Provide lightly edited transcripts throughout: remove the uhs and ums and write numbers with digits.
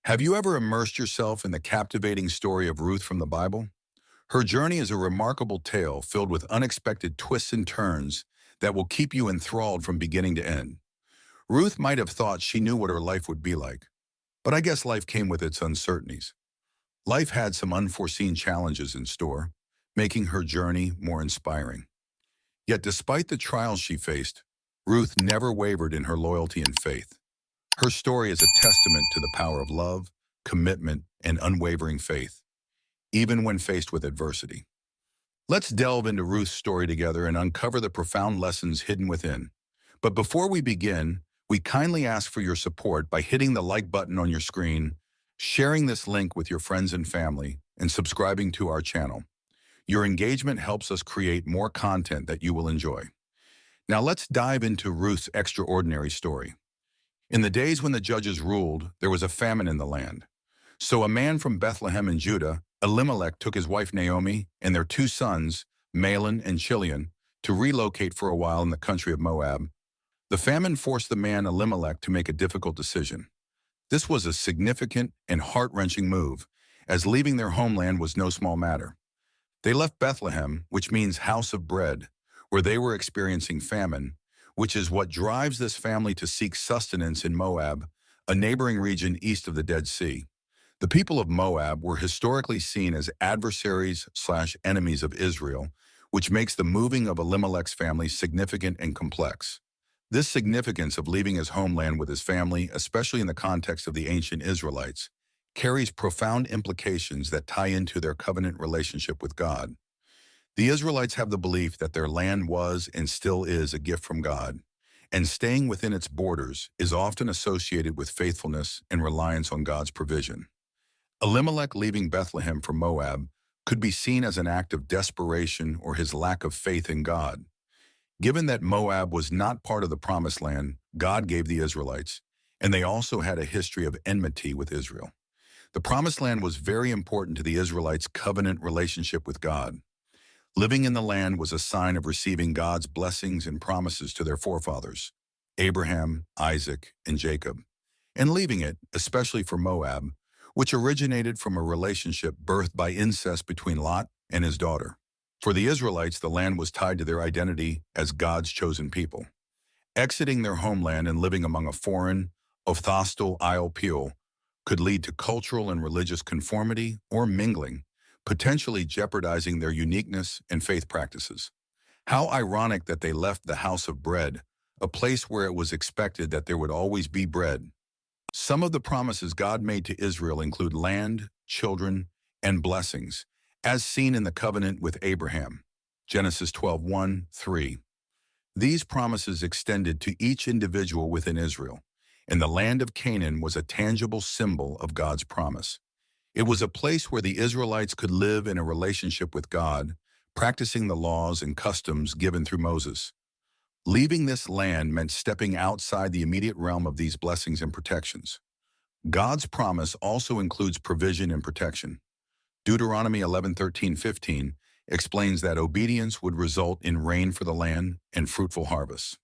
Have you ever immersed yourself in the captivating story of Ruth from the Bible? Her journey is a remarkable tale filled with unexpected twists and turns that will keep you enthralled from beginning to end. Ruth might have thought she knew what her life would be like, but I guess life came with its uncertainties. Life had some unforeseen challenges in store, making her journey more inspiring. Yet despite the trials she faced, Ruth never wavered in her loyalty and faith. Her story is a testament to the power of love, commitment, and unwavering faith, even when faced with adversity. Let's delve into Ruth's story together and uncover the profound lessons hidden within. But before we begin, we kindly ask for your support by hitting the like button on your screen, sharing this link with your friends and family, and subscribing to our channel. Your engagement helps us create more content that you will enjoy. Now let's dive into Ruth's extraordinary story. In the days when the judges ruled, there was a famine in the land. So a man from Bethlehem in Judah, Elimelech, took his wife Naomi and their two sons, Mahlon and Chilion, to relocate for a while in the country of Moab. The famine forced the man Elimelech to make a difficult decision. This was a significant and heart-wrenching move, as leaving their homeland was no small matter. They left Bethlehem, which means house of bread, where they were experiencing famine, which is what drives this family to seek sustenance in Moab, a neighboring region east of the Dead Sea. The people of Moab were historically seen as adversaries/enemies of Israel, which makes the moving of Elimelech's family significant and complex. This significance of leaving his homeland with his family, especially in the context of the ancient Israelites, carries profound implications that tie into their covenant relationship with God. The Israelites have the belief that their land was and still is a gift from God, and staying within its borders is often associated with faithfulness and reliance on God's provision. Elimelech leaving Bethlehem for Moab could be seen as an act of desperation or his lack of faith in God. Given that Moab was not part of the Promised Land God gave the Israelites, and they also had a history of enmity with Israel. The Promised Land was very important to the Israelites' covenant relationship with God. Living in the land was a sign of receiving God's blessings and promises to their forefathers, Abraham, Isaac, and Jacob. And leaving it, especially for Moab, which originated from a relationship birthed by incest between Lot and his daughter. For the Israelites, the land was tied to their identity as God's chosen people. Exiting their homeland and living among a foreign, hostile people could lead to cultural and religious conformity or mingling, potentially jeopardizing their uniqueness and faith practices. How ironic that they left the house of bread, a place where it was expected that there would always be bread. Some of the promises God made to Israel include land, children, and blessings, as seen in the covenant with Abraham, Genesis 12:1-3. These promises extended to each individual within Israel, and the land of Canaan was a tangible symbol of God's promise. It was a place where the Israelites could live in a relationship with God, practicing the laws and customs given through Moses. Leaving this land meant stepping outside the immediate realm of these blessings and protections. God's promise also includes provision and protection. Deuteronomy 11:13-15 explains that obedience would result in rain for the land and fruitful harvests.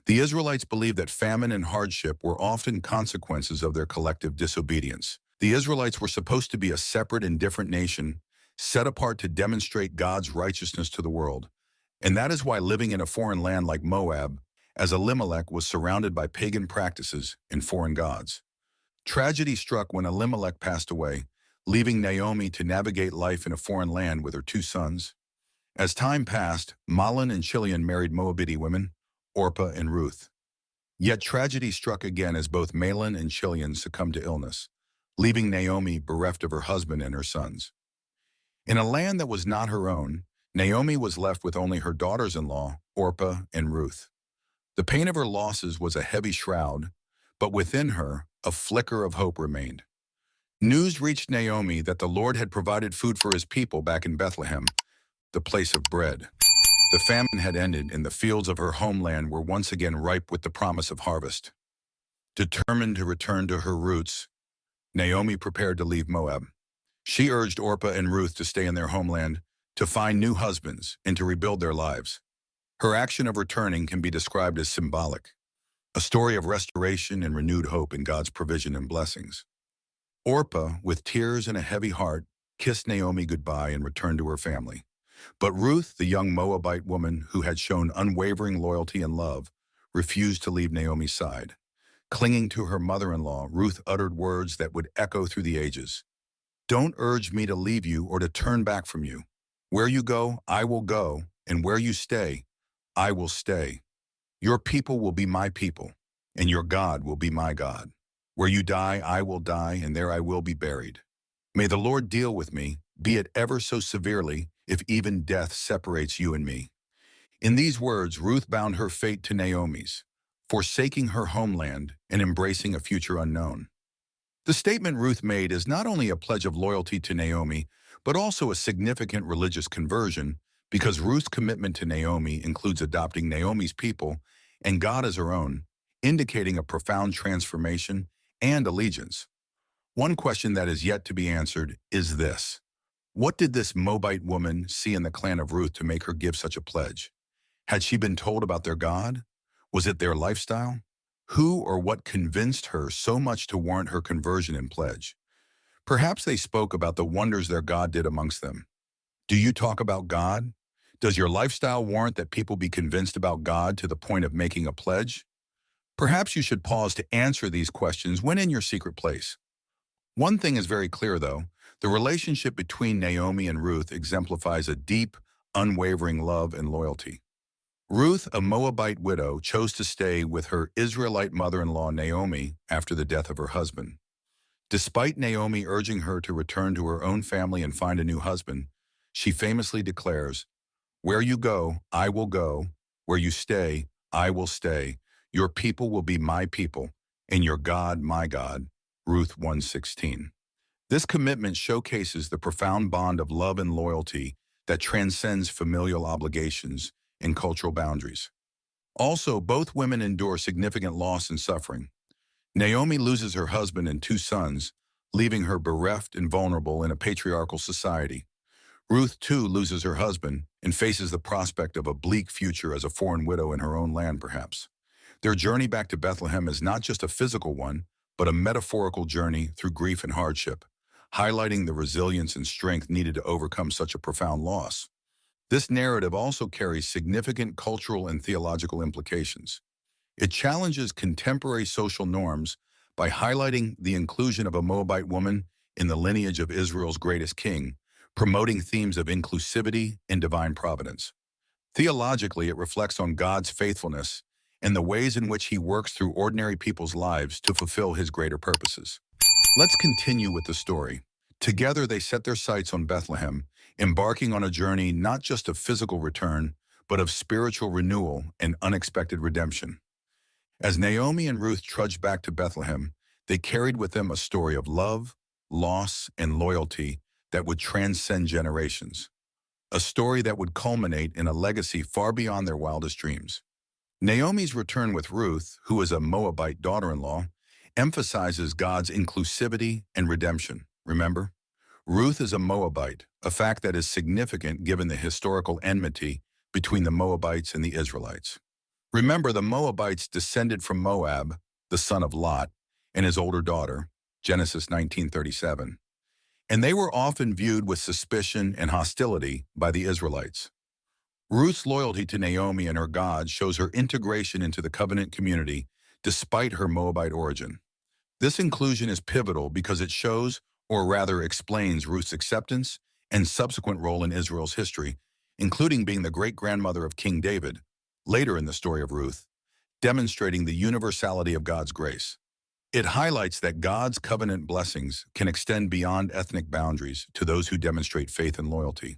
The Israelites believed that famine and hardship were often consequences of their collective disobedience. The Israelites were supposed to be a separate and different nation, set apart to demonstrate God's righteousness to the world. And that is why living in a foreign land like Moab, as Elimelech was surrounded by pagan practices and foreign gods. Tragedy struck when Elimelech passed away, leaving Naomi to navigate life in a foreign land with her two sons. As time passed, Mahlon and Chilion married Moabite women, Orpah and Ruth. Yet tragedy struck again as both Mahlon and Chilion succumbed to illness, leaving Naomi bereft of her husband and her sons. In a land that was not her own, Naomi was left with only her daughters-in-law, Orpah and Ruth. The pain of her losses was a heavy shroud, but within her, a flicker of hope remained. News reached Naomi that the Lord had provided food for his people back in Bethlehem, the place of bread. The famine had ended, and the fields of her homeland were once again ripe with the promise of harvest. Determined to return to her roots, Naomi prepared to leave Moab. She urged Orpah and Ruth to stay in their homeland, to find new husbands, and to rebuild their lives. Her action of returning can be described as symbolic, a story of restoration and renewed hope in God's provision and blessings. Orpah, with tears and a heavy heart, kissed Naomi goodbye and returned to her family. But Ruth, the young Moabite woman who had shown unwavering loyalty and love, refused to leave Naomi's side. Clinging to her mother-in-law, Ruth uttered words that would echo through the ages. "Don't urge me to leave you or to turn back from you. Where you go, I will go, and where you stay, I will stay. Your people will be my people, and your God will be my God. Where you die, I will die, and there I will be buried. May the Lord deal with me, be it ever so severely, if even death separates you and me." In these words, Ruth bound her fate to Naomi's, forsaking her homeland and embracing a future unknown. The statement Ruth made is not only a pledge of loyalty to Naomi, but also a significant religious conversion, because Ruth's commitment to Naomi includes adopting Naomi's people and God as her own, indicating a profound transformation and allegiance. One question that is yet to be answered is this: what did this Moabite woman see in the clan of Ruth to make her give such a pledge? Had she been told about their God? Was it their lifestyle? Who or what convinced her so much to warrant her conversion and pledge? Perhaps they spoke about the wonders their God did amongst them. Do you talk about God? Does your lifestyle warrant that people be convinced about God to the point of making a pledge? Perhaps you should pause to answer these questions when in your secret place. One thing is very clear, though. The relationship between Naomi and Ruth exemplifies a deep, unwavering love and loyalty. Ruth, a Moabite widow, chose to stay with her Israelite mother-in-law Naomi after the death of her husband. Despite Naomi urging her to return to her own family and find a new husband, she famously declares, "Where you go, I will go. Where you stay, I will stay. Your people will be my people, and your God my God." Ruth 1:16. This commitment showcases the profound bond of love and loyalty that transcends familial obligations and cultural boundaries. Also, both women endure significant loss and suffering. Naomi loses her husband and two sons, leaving her bereft and vulnerable in a patriarchal society. Ruth, too, loses her husband and faces the prospect of a bleak future as a foreign widow in her own land, perhaps. Their journey back to Bethlehem is not just a physical one, but a metaphorical journey through grief and hardship, highlighting the resilience and strength needed to overcome such a profound loss. This narrative also carries significant cultural and theological implications. It challenges contemporary social norms by highlighting the inclusion of a Moabite woman in the lineage of Israel's greatest king, promoting themes of inclusivity and divine providence. Theologically, it reflects on God's faithfulness and the ways in which he works through ordinary people's lives to fulfill his greater purposes. Let's continue with the story. Together, they set their sights on Bethlehem, embarking on a journey not just of physical return, but of spiritual renewal and unexpected redemption. As Naomi and Ruth trudged back to Bethlehem, they carried with them a story of love, loss, and loyalty that would transcend generations. A story that would culminate in a legacy far beyond their wildest dreams. Naomi's return with Ruth, who is a Moabite daughter-in-law, emphasizes God's inclusivity and redemption. Remember? Ruth is a Moabite, a fact that is significant given the historical enmity between the Moabites and the Israelites. Remember, the Moabites descended from Moab, the son of Lot, and his older daughter, Genesis 19:37, and they were often viewed with suspicion and hostility by the Israelites. Ruth's loyalty to Naomi and her God shows her integration into the covenant community despite her Moabite origin. This inclusion is pivotal because it shows, or rather explains, Ruth's acceptance and subsequent role in Israel's history, including being the great-grandmother of King David, later in the story of Ruth, demonstrating the universality of God's grace. It highlights that God's covenant blessings can extend beyond ethnic boundaries to those who demonstrate faith and loyalty.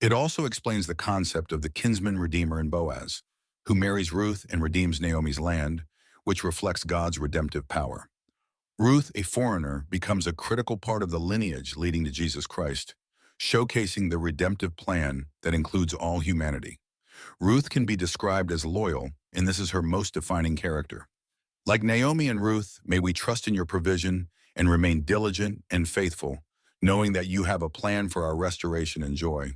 It also explains the concept of the kinsman redeemer in Boaz, who marries Ruth and redeems Naomi's land, which reflects God's redemptive power. Ruth, a foreigner, becomes a critical part of the lineage leading to Jesus Christ, showcasing the redemptive plan that includes all humanity. Ruth can be described as loyal, and this is her most defining character. Like Naomi and Ruth, may we trust in your provision and remain diligent and faithful, knowing that you have a plan for our restoration and joy.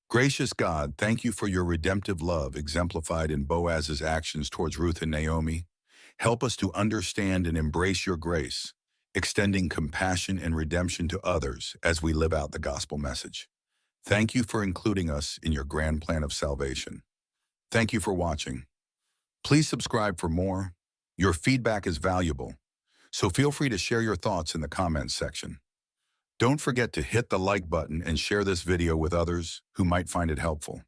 Gracious God, thank you for your redemptive love exemplified in Boaz's actions towards Ruth and Naomi. Help us to understand and embrace your grace, extending compassion and redemption to others as we live out the gospel message. Thank you for including us in your grand plan of salvation. Thank you for watching. Please subscribe for more. Your feedback is valuable, so feel free to share your thoughts in the comments section. Don't forget to hit the like button and share this video with others who might find it helpful.